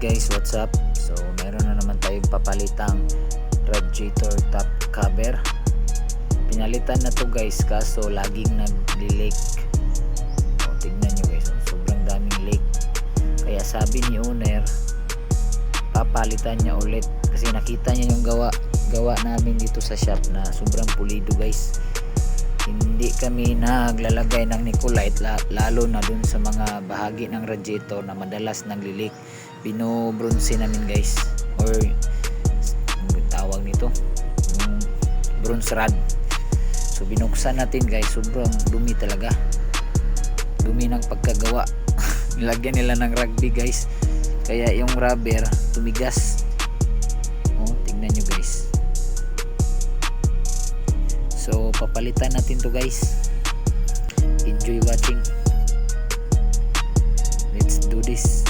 guys, what's up? So meron na naman tayong papalitang radiator top cover. Pinalitan na to guys, kaso laging nag-leak. O, tignan nyo guys, sobrang daming leak. Kaya sabi ni owner, papalitan niya ulit kasi nakita niya yung gawa namin dito sa shop na sobrang pulido guys. Hindi kami naglalagay ng Nicolite lalo na dun sa mga bahagi ng radiator na madalas naglilik. Binobronze namin guys, or tawag nito yung bronze rod. So binuksan natin guys, sobrang dumi talaga, dumi ng pagkagawa. Nilagyan nila ng rugby guys, kaya yung rubber tumigas. Oh, tignan nyo guys. So papalitan natin to guys. Enjoy watching. Let's do this.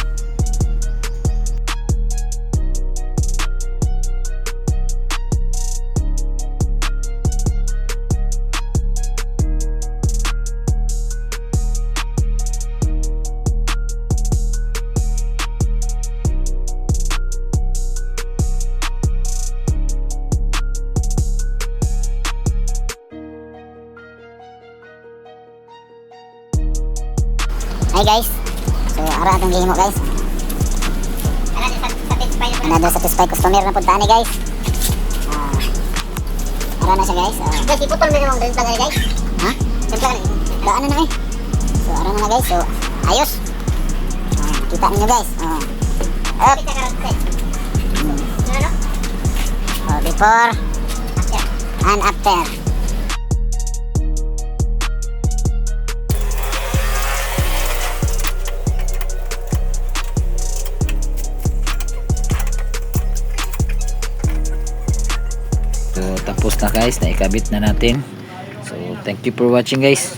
Hi guys, so ara atong gihimo guys. Another satisfied customer na punta ni guys. Ara na siya guys. Guys, iputol mo yung timpla na guys. Ha? Timpla na. Daan na eh. So ara na guys. So ayos. Kita niyo guys. Up. Before and after. So tapos na guys, naikabit na natin. So thank you for watching guys.